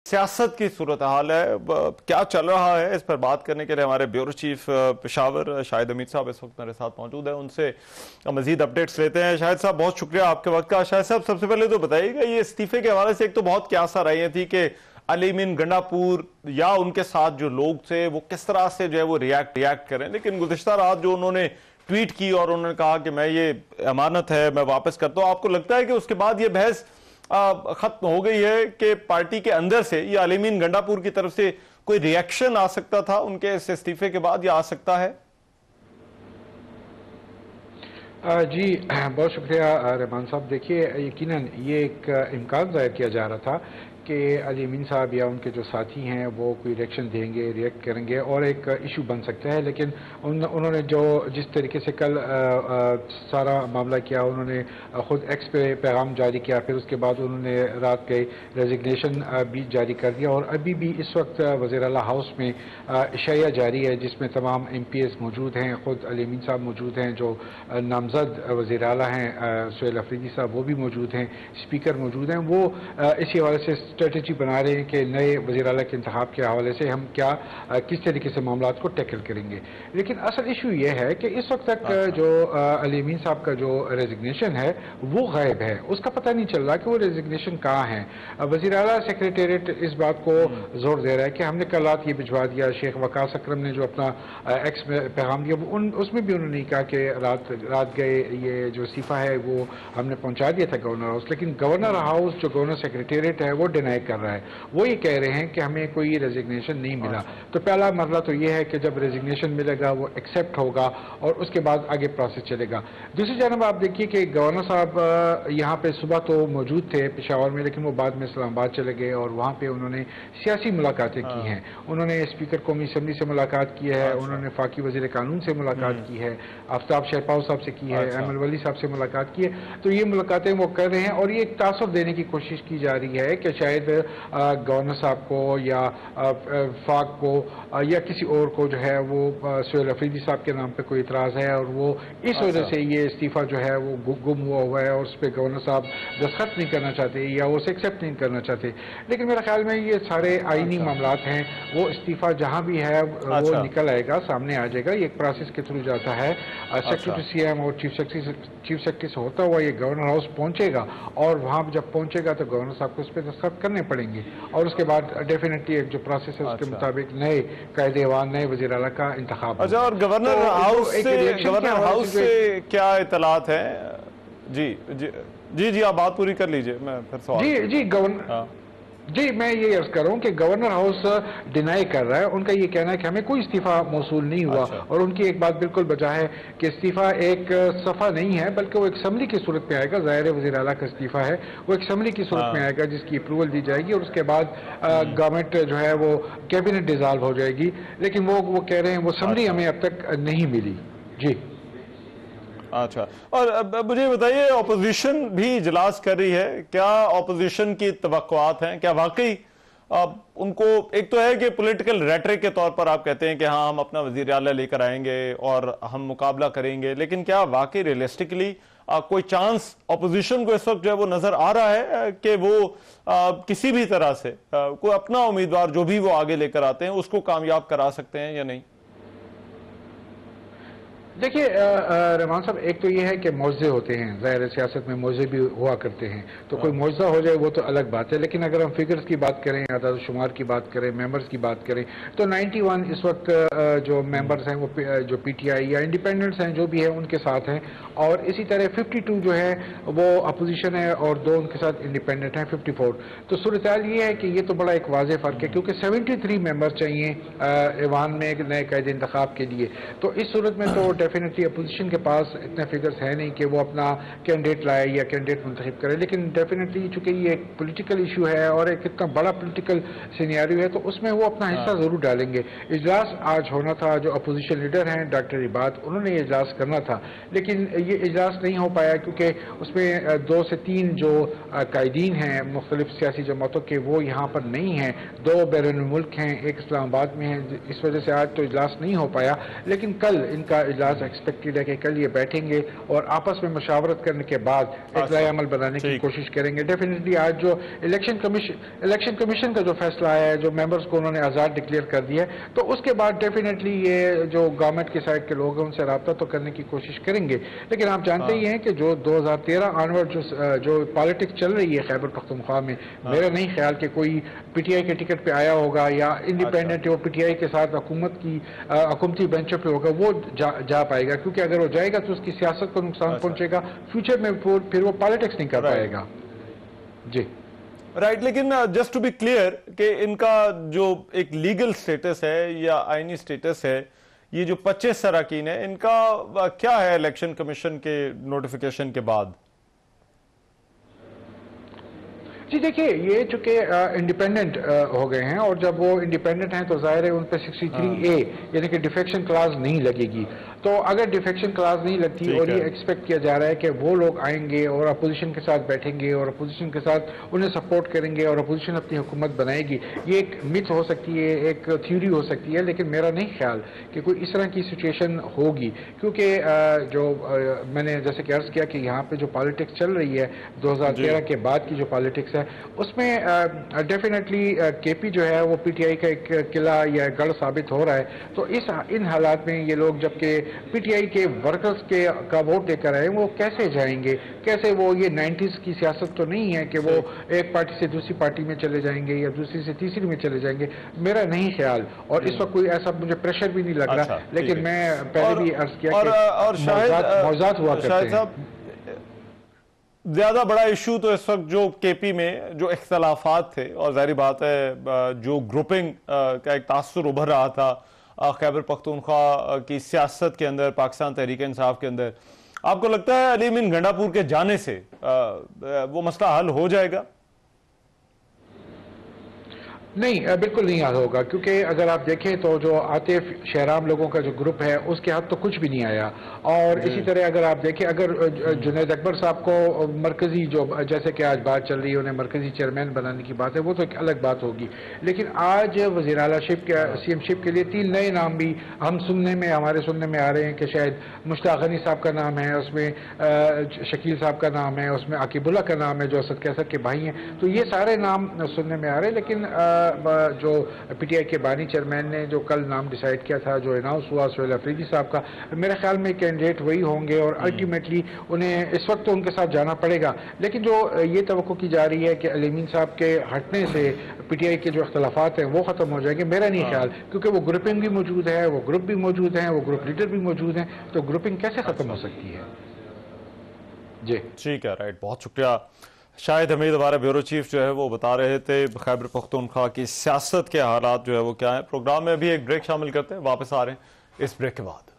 सियासत की सूरत हाल है, क्या चल रहा है, इस पर बात करने के लिए हमारे ब्यूरो चीफ पेशावर शाहिद हमीद साहब इस वक्त मेरे साथ मौजूद है। उनसे मजीद अपडेट्स लेते हैं। शाहिद साहब, बहुत शुक्रिया आपके वक्त का। शाहिद साहब, सबसे पहले तो बताइएगा, ये इस्तीफे के हवाले से एक तो बहुत क्यासा रही थी कि अली मीन गंडापुर या उनके साथ जो लोग थे वो किस तरह से जो है वो रिएक्ट करें, लेकिन गुज़िश्ता रात जो उन्होंने ट्वीट की और उन्होंने कहा कि मैं ये अमानत है मैं वापस करता हूँ, आपको लगता है कि उसके बाद ये बहस खत्म हो गई है कि पार्टी के अंदर से या अली मीन गंडापुर की तरफ से कोई रिएक्शन आ सकता था उनके इस इस्तीफे के बाद या आ सकता है? जी बहुत शुक्रिया रहमान साहब। देखिए, यकीनन ये एक इम्कान ज़ाहिर किया जा रहा था कि अली अमीन साहब या उनके जो साथी हैं वो कोई रिएक्शन देंगे, रिएक्ट करेंगे और एक इशू बन सकता है, लेकिन उन्होंने जो जिस तरीके से कल सारा मामला किया, उन्होंने ख़ुद एक्स पे पैगाम जारी किया, फिर उसके बाद उन्होंने रात के रेजिग्नेशन भी जारी कर दिया और अभी भी इस वक्त वज़ीर आला हाउस में इशाया जारी है जिसमें तमाम MPs मौजूद हैं, ख़ुद अली अमीन साहब मौजूद हैं, जो नामज़द वज़ीर आला हैं सुहेल अफरीदी साहब वो भी मौजूद हैं, स्पीकर मौजूद हैं। वो इसी हवाले से स्ट्रेटजी बना रहे हैं कि नए वज़ीर आला के इंतखाब के हवाले से हम क्या किस तरीके से मामलात को टैकल करेंगे। लेकिन असल इशू ये है कि इस वक्त तक जो अली अमीन साहब का जो रेजिग्नेशन है वो गायब है, उसका पता नहीं चल रहा कि वो रेजिग्नेशन कहाँ है। वज़ीर आला सेक्रेटेरिएट इस बात को जोर दे रहा है कि हमने कल रात ये भिजवा दिया। शेख वकास अकरम ने जो अपना एक्स में पैगाम दिया उसमें भी उन्होंने कहा कि रात गए ये जो इस्तीफा है वो हमने पहुंचा दिया था गवर्नर हाउस, लेकिन गवर्नर हाउस जो गवर्नर सेक्रेटेरिएट है वो डिनाई कर रहा है। वो ये कह रहे हैं कि हमें कोई रेजिग्नेशन नहीं मिला। तो पहला मसला तो ये है कि जब रेजिग्नेशन मिलेगा वो एक्सेप्ट होगा और उसके बाद आगे प्रोसेस चलेगा। दूसरी जानब आप देखिए कि गवर्नर साहब यहाँ पे सुबह तो मौजूद थे पेशावर में, लेकिन वो बाद में इस्लामाबाद चले गए और वहाँ पे उन्होंने सियासी मुलाकातें की हैं। उन्होंने स्पीकर कौमी असम्बली से मुलाकात की है, उन्होंने फाकी वज़ीर कानून से मुलाकात की है, आफ्ताब शहपाव साहब से की है, अहमद वली साहब से मुलाकात की है। तो ये मुलाकातें वो कर रहे हैं और ये एक तासुर देने की कोशिश की जा रही है कि शायद गवर्नर साहब को या फाक को या किसी और को जो है वो सुहेल अफरीदी साहब के नाम पे कोई इतराज़ है और वो इस वजह से ये इस्तीफ़ा जो है वो गुम हुआ है और उस पर गवर्नर साहब दस्तखत नहीं करना चाहते या वो उसे एक्सेप्ट नहीं करना चाहते। लेकिन मेरे ख्याल में ये सारे आईनी मामलात हैं, वो इस्तीफ़ा जहाँ भी है वो निकल आएगा, सामने आ जाएगा। ये एक प्रोसेस के थ्रू जाता है, सेक्रेटरी CM और चीफ सेक्रेटरी से होता हुआ ये गवर्नर हाउस पहुँचेगा और वहाँ जब पहुँचेगा तो गवर्नर साहब को उस पर दस्तखत करने पड़ेंगे और उसके बाद डेफिनेटली एक जो प्रोसेस है उसके मुताबिक नए कायदे-ए-वान नए वज़ीर आला का इंतखाब। अच्छा, और गवर्नर हाउस से क्या इतलात है? जी आप बात पूरी कर लीजिए, मैं फिर सवाल। जी गवर्नर जी मैं ये अर्ज कर रहा हूँ कि गवर्नर हाउस डिनाई कर रहा है। उनका ये कहना है कि हमें कोई इस्तीफा मौसूल नहीं हुआ। और उनकी एक बात बिल्कुल बजा है कि इस्तीफा एक सफ़ा नहीं है बल्कि वो एक असम्बली की सूरत में आएगा। ज़ाहिर वज़ीर आला का इस्तीफा है, वो एक असम्बली की सूरत में आएगा जिसकी अप्रूवल दी जाएगी और उसके बाद गवर्नमेंट जो है वो कैबिनेट डिसॉल्व हो जाएगी। लेकिन वो कह रहे हैं वो असम्बली हमें अब तक नहीं मिली। जी अच्छा, और मुझे बताइए, अपोजिशन भी इजलास कर रही है, क्या अपोजिशन की तवक्कुआत हैं? क्या वाकई उनको, एक तो है कि पॉलिटिकल रेटरिक के तौर पर आप कहते हैं कि हाँ हम अपना वज़ीर आला लेकर आएंगे और हम मुकाबला करेंगे, लेकिन क्या वाकई रियलिस्टिकली कोई चांस अपोजिशन को इस वक्त जो है वो नजर आ रहा है कि वो किसी भी तरह से कोई अपना उम्मीदवार जो भी वो आगे लेकर आते हैं उसको कामयाब करा सकते हैं या नहीं? देखिए रहमान साहब, एक तो ये है कि मौजे होते हैं, ज़ाहिर सियासत में मौजे भी हुआ करते हैं, तो कोई मौजा हो जाए वो तो अलग बात है। लेकिन अगर हम फिगर्स की बात करें, आदाद शुमार की बात करें, मेंबर्स की बात करें, तो 91 इस वक्त जो मेंबर्स हैं वो जो PTI या इंडिपेंडेंट्स हैं जो भी है उनके साथ हैं, और इसी तरह 52 जो है वो अपोजिशन है और 2 उनके साथ इंडिपेंडेंट हैं, 54। तो सूरत हाल ये है कि ये तो बड़ा एक वाज़ेह फ़र्क है क्योंकि 73 मेंबर चाहिए ऐवान में एक नए कायदे इंतखाब के लिए। तो इस सूरत में तो डेफिनेटली अपोजिशन के पास इतने फिगर्स है नहीं कि वो अपना कैंडिडेट लाए या कैंडिडेट मुंतखब करे। लेकिन डेफिनेटली चूंकि ये एक पॉलिटिकल इशू है और एक इतना बड़ा पॉलिटिकल सिनेरियो है तो उसमें वो अपना हिस्सा जरूर डालेंगे। इजलास आज होना था, जो अपोजिशन लीडर हैं डॉक्टर इबाद, उन्होंने ये इजलास करना था, लेकिन ये इजलास नहीं हो पाया क्योंकि उसमें 2 से 3 जो कायदीन हैं मुख्तलिफ सियासी जमातों के वो यहाँ पर नहीं हैं, 2 बैरून मुल्क हैं, एक इस्लामाबाद में है, इस वजह से आज तो इजलास नहीं हो पाया। लेकिन कल इनका इजलास لحاظ ایکسپیکٹڈ ہے کہ کل یہ بیٹھیں گے اور آپس میں مشاورت کرنے کے بعد ایک رائے عمل بنانے کی کوشش کریں گے. ڈیفینیٹلی آج جو الیکشن کمیشن کا جو فیصلہ آیا ہے, جو ممبرز کو انہوں نے آزاد ڈکلیئر کر دیا ہے, تو اس کے بعد ڈیفینیٹلی یہ جو گورنمنٹ کی سائڈ کے لوگ ہیں ان سے رابطہ تو کرنے کی کوشش کریں گے. لیکن آپ جانتے ہی ہیں کہ جو 2013 آنورڈ جو پالیٹکس چل رہی ہے خیبر پختونخوا میں, میرا نہیں خیال کہ کوئی پی ٹی آئی کے ٹکٹ پہ آیا ہوگا یا انڈیپینڈنٹ جو پی ٹی آئی کے ساتھ حکومتی بینچوں پہ ہوگا وہ جا پائے گا, کیونکہ اگر وہ جائے گا تو اس کی سیاست کو نقصان پہنچے گا, فیوچر میں پھر وہ پالیٹکس نہیں کر پائے گا. جی رائٹ. لیکن جسٹ ٹو بی کلیئر کہ ان کا جو ایک لیگل سٹیٹس ہے یا آئینی سٹیٹس ہے, یہ جو 25 اراکین ہیں, ان کا کیا ہے الیکشن کمیشن کے نوٹیفیکیشن کے بعد؟ جی دیکھیے, یہ چونکہ انڈیپینڈنٹ ہو گئے ہیں, اور جب وہ انڈیپینڈنٹ ہیں تو ظاہر ہے ان پہ 63A یعنی کہ ڈیفیکشن کلاز نہیں لگے گی. تو اگر ڈیفیکشن کلاز نہیں لگتی اور یہ ایکسپیکٹ کیا جا رہا ہے کہ وہ لوگ آئیں گے اور اپوزیشن کے ساتھ بیٹھیں گے اور اپوزیشن کے ساتھ انہیں سپورٹ کریں گے اور اپوزیشن اپنی حکومت بنائے گی, یہ ایک مت ہو سکتی ہے, ایک تھیوری ہو سکتی ہے, لیکن میرا نہیں خیال کہ کوئی اس طرح کی سچویشن ہوگی. کیونکہ جو میں نے جیسے کہ عرض کیا کہ یہاں پہ جو پالیٹکس چل رہی ہے 2013 کے بعد کی جو پالیٹکس ہے, اس میں ڈیفینیٹلی کے پی جو ہے وہ پی ٹی آئی کا ایک قلعہ یا گڑھ ثابت ہو رہا ہے. تو ان حالات میں یہ لوگ جبکہ پی ٹی آئی کے ورکرز کا ووٹ لے کر آئے, وہ کیسے جائیں گے, کیسے وہ, یہ 90s کی سیاست تو نہیں ہے کہ وہ ایک پارٹی سے دوسری پارٹی میں چلے جائیں گے یا دوسری سے تیسری میں چلے جائیں گے, میرا نہیں خیال. اور اس وقت کوئی ایسا مجھے پریشر بھی نہیں لگ رہا, لیکن میں پہلے بھی عرض کیا کہ موضوعات ہوا کرتے ہیں. زیادہ بڑا ایشو تو اس وقت جو کے پی میں جو اختلافات تھے, اور ظاہری بات ہے جو گروپنگ کا ایک تاثر ابھر رہا تھا خیبر پختونخوا کی سیاست کے اندر, پاکستان تحریک انصاف کے اندر, آپ کو لگتا ہے علی امین گنڈاپور کے جانے سے وہ مسئلہ حل ہو جائے گا؟ نہیں, بالکل نہیں حل ہوگا, کیونکہ اگر آپ دیکھیں تو جو عاطف شہرام لوگوں کا جو گروپ ہے اس کے حد تو کچھ بھی نہیں آیا. اور اسی طرح اگر آپ دیکھیں, اگر جنید اکبر صاحب کو مرکزی جو جیسے کہ آج بات چل رہی ہے انہیں مرکزی چیئرمین بنانے کی بات ہے, وہ تو ایک الگ بات ہوگی. لیکن آج وزیر اعلیٰ شپ سی ایم شپ کے لیے 3 نئے نام بھی ہمارے سننے میں آ رہے ہیں کہ شاید مشتاق غنی صاحب کا نام ہے, اس میں شکیل صاحب کا نام ہے, اس میں عاقب اللہ کا نام ہے جو اسد کیسر کے بھائی ہیں. تو یہ سارے نام سننے میں آ رہے ہیں. لیکن جو پی ٹی آئی کے بانی چیئرمین نے جو کل نام ڈیسائیڈ کیا تھا, جو اناؤنس ہوا سہیل افریدی صاحب کا, میرے خیال میں کینڈیڈیٹ وہی ہوں گے, اور الٹیمیٹلی انہیں اس وقت تو ان کے ساتھ جانا پڑے گا. لیکن جو یہ توقع کی جا رہی ہے کہ علی امین صاحب کے ہٹنے سے پی ٹی آئی کے جو اختلافات ہیں وہ ختم ہو جائیں گے, میرا نہیں خیال, کیونکہ وہ گروپنگ بھی موجود ہے, وہ گروپ بھی موجود ہیں, وہ گروپ لیڈر بھی موجود ہیں, تو گروپنگ کیسے ختم ہو سکتی ہے؟ جی ٹھیک ہے, رائٹ, بہت شکریہ. شاہد حمید ہمارے بیورو چیف جو ہے وہ بتا رہے تھے خیبر پختونخوا کی سیاست کے حالات جو ہے وہ کیا ہیں. پروگرام میں ابھی ایک بریک شامل کرتے ہیں, واپس آ رہے ہیں اس بریک کے بعد.